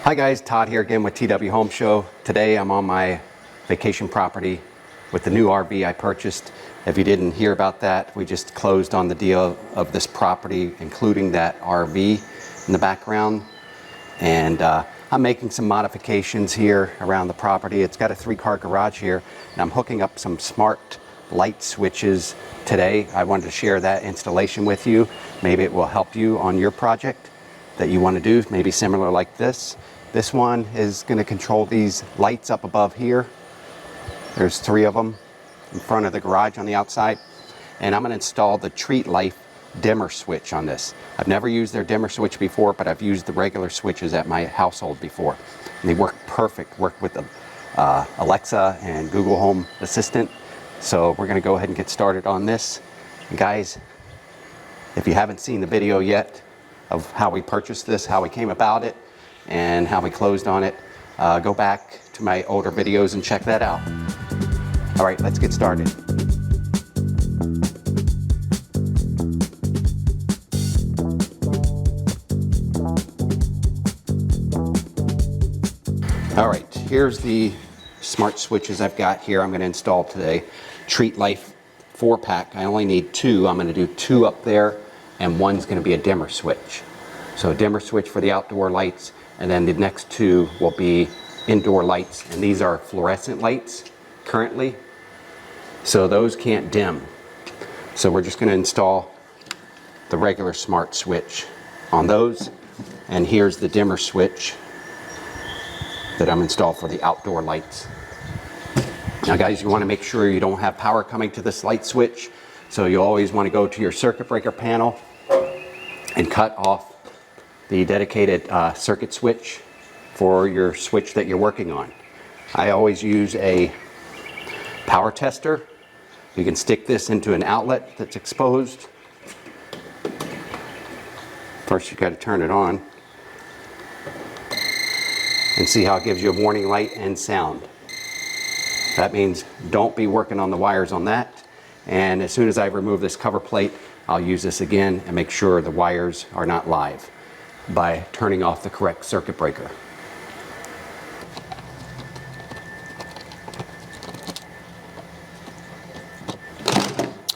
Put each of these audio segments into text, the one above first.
Hi guys, Todd here again with TW Home Show. Today I'm on my vacation property with the new RV I purchased. If you didn't hear about that, we just closed on the deal of this property, including that RV in the background. And I'm making some modifications here around the property. It's got a 3-car garage here, and I'm hooking up some smart light switches today. I wanted to share that installation with you. Maybe it will help you on your project that you want to do, maybe similar like this. This one is going to control these lights up above here. There's 3 of them in front of the garage on the outside. And I'm going to install the TREATLIFE dimmer switch on this. I've never used their dimmer switch before, but I've used the regular switches at my household before. And they work perfect, work with the Alexa and Google Home Assistant. So we're going to go ahead and get started on this. And guys, if you haven't seen the video yet of how we purchased this, how we came about it, and how we closed on it, go back to my older videos and check that out. All right, let's get started. All right, here's the smart switches I've got here I'm going to install today. TREATLIFE 4-pack. I only need 2. I'm going to do 2 up there, and one's going to be a dimmer switch. So a dimmer switch for the outdoor lights, and then the next 2 will be indoor lights, and these are fluorescent lights currently, so those can't dim. So we're just going to install the regular smart switch on those, and here's the dimmer switch that I'm installed for the outdoor lights. Now guys, you want to make sure you don't have power coming to this light switch, so you always want to go to your circuit breaker panel and cut off the dedicated circuit switch for your switch that you're working on. I always use a power tester. You can stick this into an outlet that's exposed. First you got to turn it on and see how it gives you a warning light and sound. That means don't be working on the wires on that. And as soon as I remove this cover plate, I'll use this again and make sure the wires are not live by turning off the correct circuit breaker.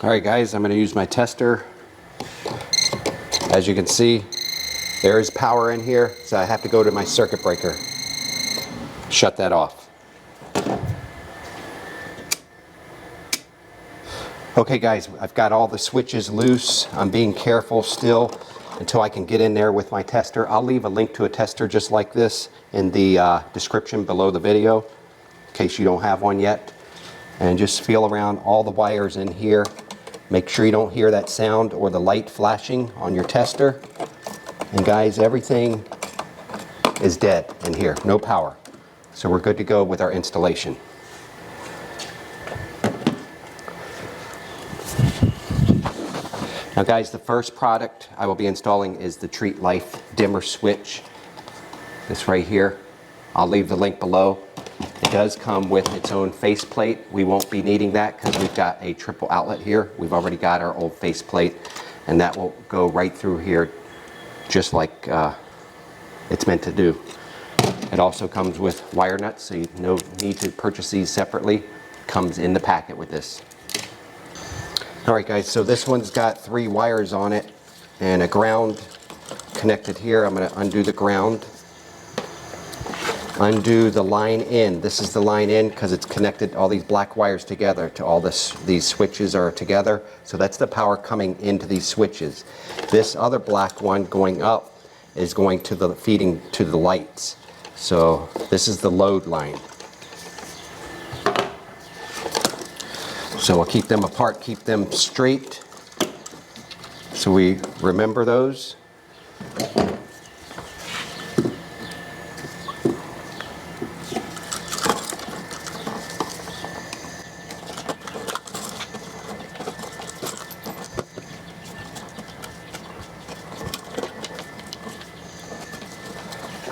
All right guys, I'm going to use my tester. As you can see, there is power in here, so I have to go to my circuit breaker. Shut that off. Okay guys, I've got all the switches loose. I'm being careful still until I can get in there with my tester. I'll leave a link to a tester just like this in the description below the video in case you don't have one yet. And just feel around all the wires in here. Make sure you don't hear that sound or the light flashing on your tester. And guys, everything is dead in here, no power. So we're good to go with our installation. Now guys, the first product I will be installing is the TREATLIFE dimmer switch. This right here. I'll leave the link below. It does come with its own faceplate. We won't be needing that because we've got a triple outlet here. We've already got our old faceplate, and that will go right through here just like it's meant to do. It also comes with wire nuts, so you no need to purchase these separately. Comes in the packet with this. Alright guys, so this one's got 3 wires on it and a ground connected here. I'm going to undo the ground. Undo the line in. This is the line in because it's connected all these black wires together to all this. These switches are together. So that's the power coming into these switches. This other black one going up is going to the feeding to the lights. So this is the load line. So we'll keep them apart, keep them straight, so we remember those.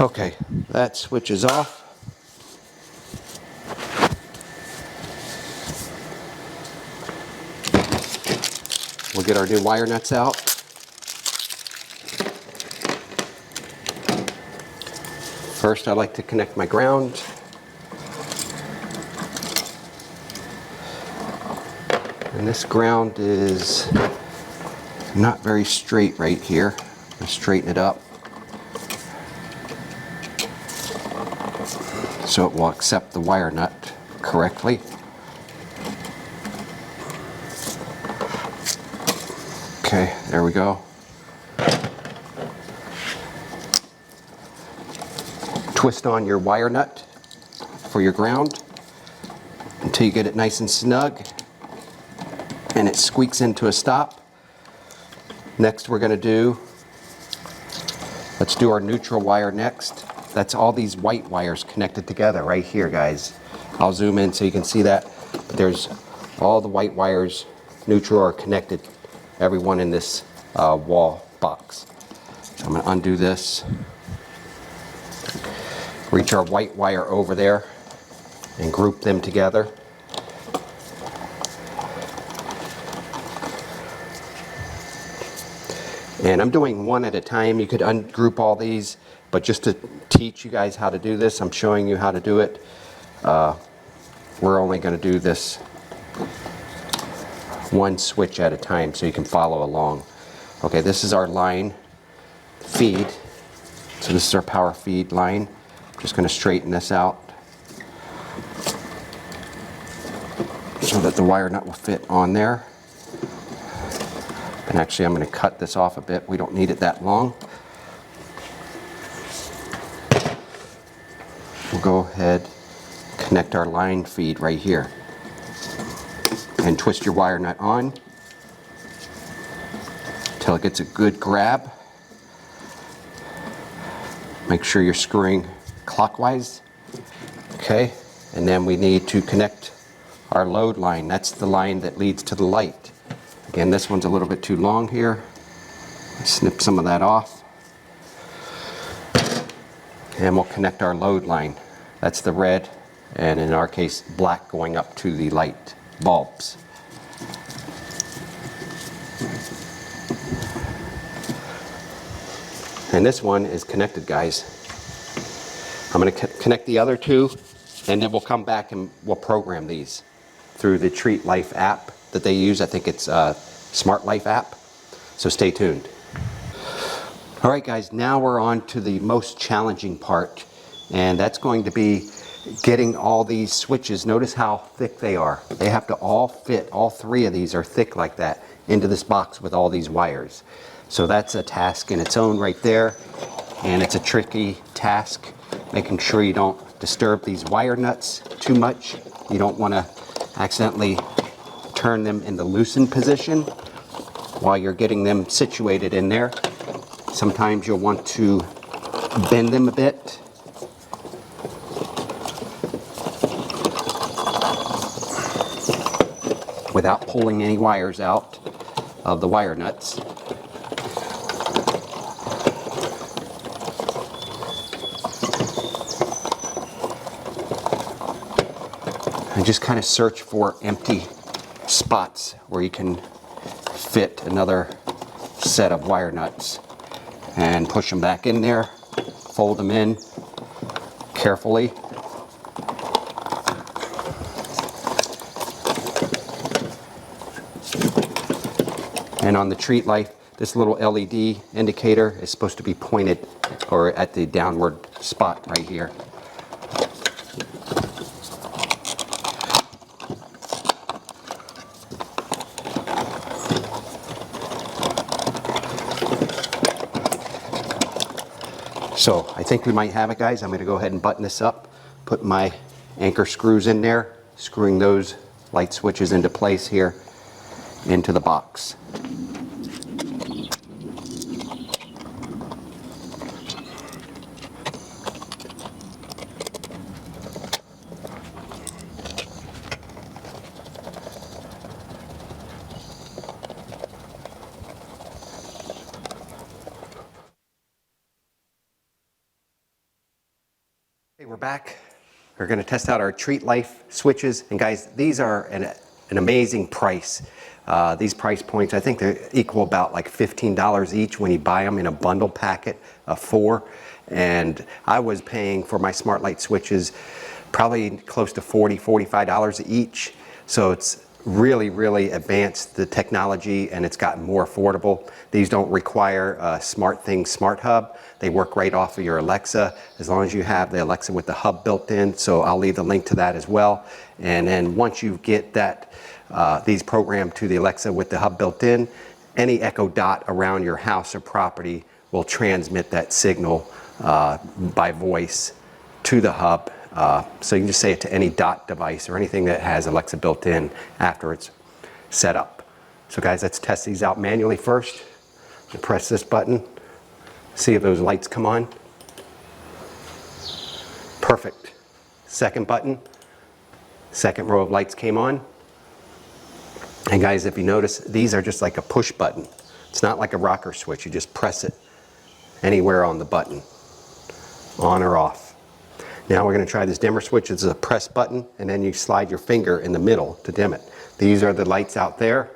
Okay, that switch is off. We'll get our new wire nuts out. First, I like to connect my ground. And this ground is not very straight right here. I'm going to straighten it up so it will accept the wire nut correctly. Okay, there we go. Twist on your wire nut for your ground until you get it nice and snug and it squeaks into a stop. Next we're going to let's do our neutral wire next. That's all these white wires connected together right here, guys. I'll zoom in so you can see that. There's all the white wires, neutral, are connected, every one in this wall box. So I'm going to undo this. Reach our white wire over there and group them together. And I'm doing one at a time. You could ungroup all these, but just to teach you guys how to do this, I'm showing you how to do it. We're only going to do this one switch at a time so you can follow along. Okay, this is our line feed. So this is our power feed line. I'm just going to straighten this out so that the wire nut will fit on there. And actually I'm going to cut this off a bit. We don't need it that long. We'll go ahead, connect our line feed right here. And twist your wire nut on until it gets a good grab. Make sure you're screwing clockwise. Okay, and then we need to connect our load line. That's the line that leads to the light. Again, this one's a little bit too long here. Snip some of that off. And we'll connect our load line. That's the red, and in our case, black going up to the light bulbs. And this one is connected, guys. I'm going to connect the other two, and then we'll come back and we'll program these through the TREATLIFE app that they use. I think it's SmartLife app. So stay tuned. All right, guys, now we're on to the most challenging part, and that's going to be getting all these switches. Notice how thick they are. They have to all fit, all three of these are thick like that, into this box with all these wires. So that's a task in its own right there, and it's a tricky task, making sure you don't disturb these wire nuts too much. You don't want to accidentally turn them in the loosened position while you're getting them situated in there. Sometimes you'll want to bend them a bit. Without pulling any wires out of the wire nuts. And just kind of search for empty spots where you can fit another set of wire nuts and push them back in there, fold them in carefully. And on the TREATLIFE, this little LED indicator is supposed to be pointed or at the downward spot right here. So I think we might have it, guys. I'm going to go ahead and button this up, put my anchor screws in there, screwing those light switches into place here into the box. Okay, we're back. We're going to test out our TREATLIFE switches. And guys, these are an an amazing price. These price points, I think they equal about like $15 each when you buy them in a bundle packet of 4. And I was paying for my smart light switches probably close to $45 each. So it's really advanced, the technology, and it's gotten more affordable. These don't require a SmartThings Smart Hub. They work right off of your Alexa, as long as you have the Alexa with the hub built in. So I'll leave the link to that as well. And then once you get that, these programmed to the Alexa with the hub built in, any Echo Dot around your house or property will transmit that signal by voice to the hub. So you can just say it to any Dot device or anything that has Alexa built in after it's set up. So guys, let's test these out manually first. Press this button, see if those lights come on. Perfect. Second button, second row of lights came on. And guys, if you notice, these are just like a push button. It's not like a rocker switch. You just press it anywhere on the button, on or off. Now we're going to try this dimmer switch. It's a press button, and then you slide your finger in the middle to dim it. These are the lights out there.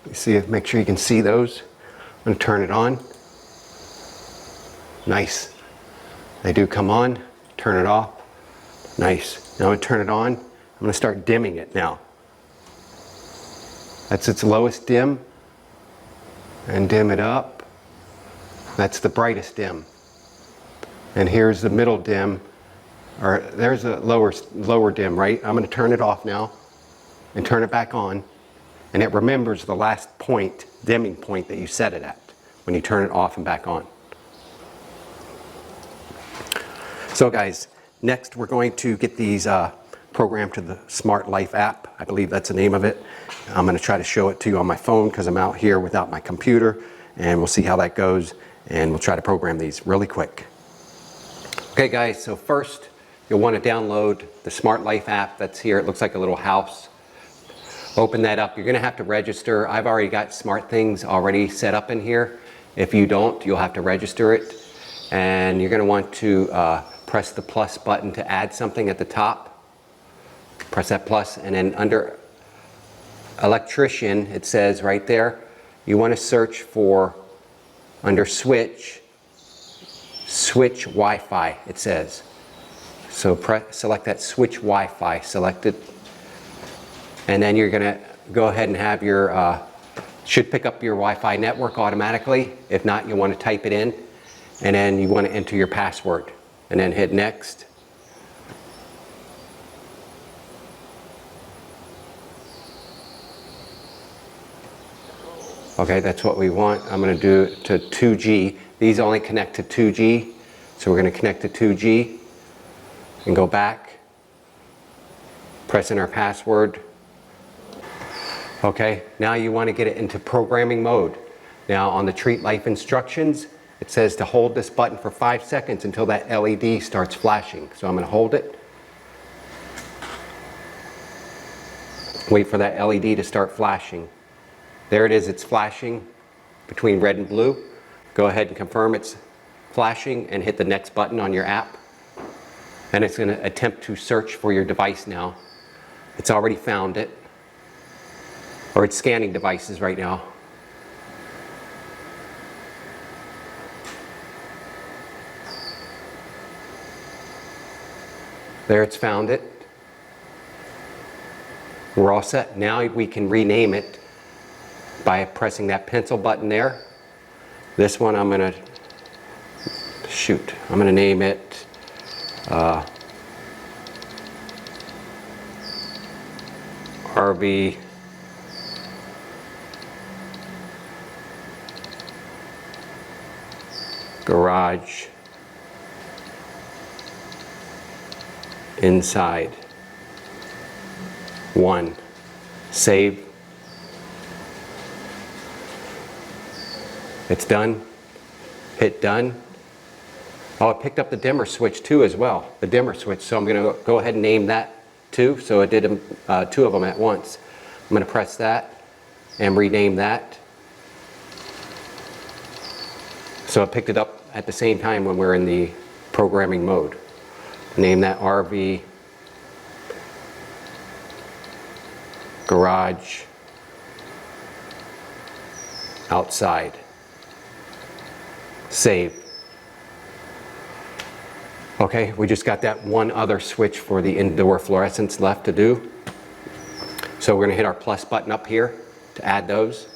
You see, make sure you can see those. I'm going to turn it on. Nice. They do come on. Turn it off. Nice. Now I'm going to turn it on. I'm going to start dimming it now. That's its lowest dim. And dim it up. That's the brightest dim. And here's the middle dim. Or there's a lower dim, right? I'm going to turn it off now and turn it back on. And it remembers the last point, dimming point that you set it at when you turn it off and back on. So guys, next we're going to get these programmed to the SmartLife app. I believe that's the name of it. I'm going to try to show it to you on my phone because I'm out here without my computer, and we'll see how that goes, and we'll try to program these really quick. Okay guys, so first you'll want to download the SmartLife app that's here. It looks like a little house. Open that up. You're going to have to register. I've already got SmartThings already set up in here. If you don't, you'll have to register it. And you're going to want to press the plus button to add something at the top. Press that plus, and then under electrician, it says right there, you want to search for, under switch Wi-Fi, it says. So select that switch Wi-Fi, select it. And then you're going to go ahead and have your, should pick up your Wi-Fi network automatically. If not, you want to type it in. And then you want to enter your password. And then hit next. Okay, that's what we want. I'm going to do it to 2G. These only connect to 2G. So we're going to connect to 2G. And go back. Press in our password. Okay, now you want to get it into programming mode. Now on the TREATLIFE instructions, it says to hold this button for 5 seconds until that LED starts flashing. So I'm going to hold it. Wait for that LED to start flashing. There it is, it's flashing between red and blue. Go ahead and confirm it's flashing and hit the next button on your app. And it's going to attempt to search for your device now. It's already found it. Or it's scanning devices right now. There, it's found it. We're all set. Now we can rename it by pressing that pencil button there. This one I'm going to name it RV Garage Inside 1. Save. It's done. Hit done. Oh, it picked up the dimmer switch too as well. The dimmer switch. So I'm going to go ahead and name that too. So it did 2 of them at once. I'm going to press that and rename that. So it picked it up at the same time when we're in the programming mode. Name that RV garage outside. Save. Okay, we just got that one other switch for the indoor fluorescents left to do. So we're going to hit our plus button up here to add those.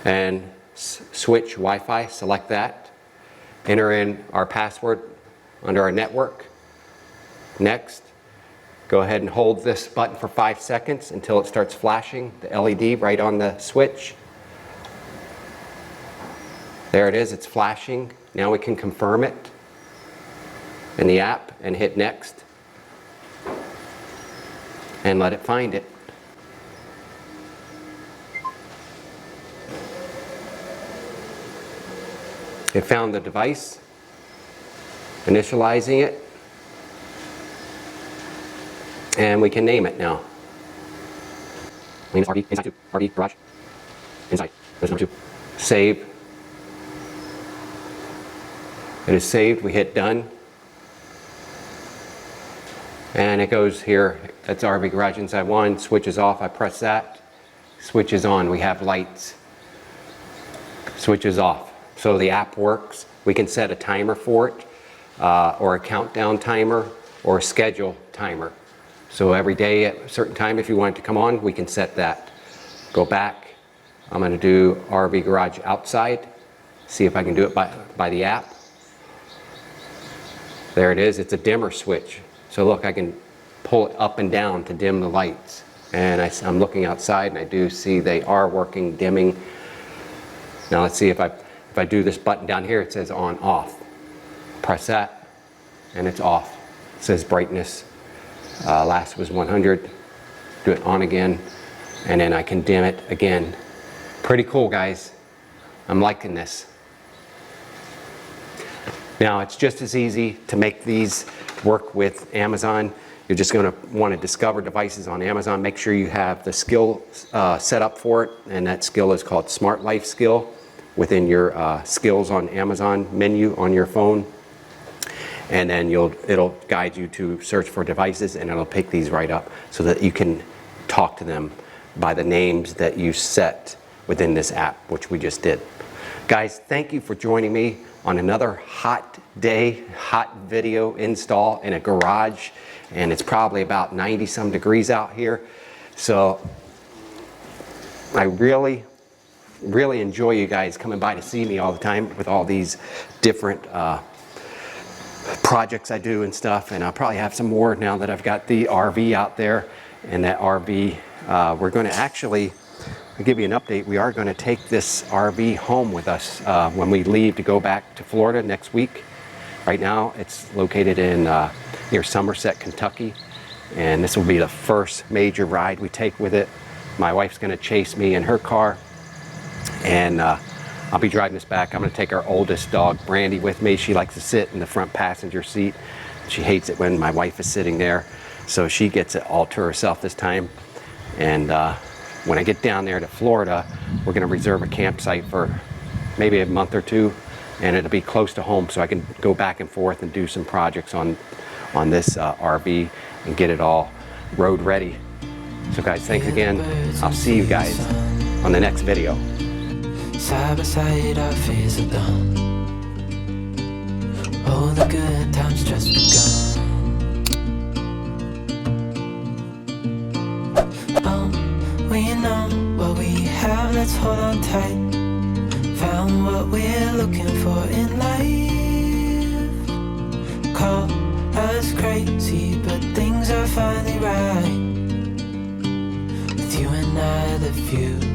And switch Wi-Fi, select that. Enter in our password under our network. Next. Go ahead and hold this button for 5 seconds until it starts flashing the LED right on the switch. There it is, it's flashing. Now we can confirm it in the app and hit next and let it find it. It found the device, initializing it, and we can name it now. RV, inside 2, RV, garage, inside, there's number 2. Save. It is saved, we hit done. And it goes here, that's RV garage inside 1, switch is off, I press that, switch is on, we have lights. Switch is off. So the app works. We can set a timer for it, or a countdown timer, or a schedule timer. So every day at a certain time, if you want it to come on, we can set that. Go back. I'm going to do RV garage outside. See if I can do it by the app. There it is. It's a dimmer switch. So look, I can pull it up and down to dim the lights. And I'm looking outside and I do see they are working, dimming. Now let's see if I do this button down here, it says on, off. Press that and it's off. It says brightness. Last was 100. Do it on again and then I can dim it again. Pretty cool, guys. I'm liking this. Now it's just as easy to make these work with Amazon. You're just going to want to discover devices on Amazon. Make sure you have the skill set up for it, and that skill is called SmartLife skill within your skills on Amazon menu on your phone. And then it'll guide you to search for devices, and it'll pick these right up so that you can talk to them by the names that you set within this app, which we just did. Guys, thank you for joining me on another hot day, hot video install in a garage, and it's probably about 90 some degrees out here. So I really enjoy you guys coming by to see me all the time with all these different projects I do and stuff, and I'll probably have some more now that I've got the RV out there. And that RV, we're going to actually, I'll give you an update, we are going to take this RV home with us when we leave to go back to Florida next week. Right now it's located in near Somerset, Kentucky, and this will be the first major ride we take with it. My wife's going to chase me in her car, and I'll be driving this back. I'm going to take our oldest dog, Brandy, with me. She likes to sit in the front passenger seat. She hates it when my wife is sitting there, so she gets it all to herself this time. And when I get down there to Florida, we're going to reserve a campsite for maybe a month or two, and it'll be close to home so I can go back and forth and do some projects on this RV and get it all road ready. So guys, thanks again. I'll see you guys on the next video. Side by side our fears are done. All the good times just begun. We know what we have, let's hold on tight. Found what we're looking for in life. Call us crazy, but things are finally right. With you and I, the future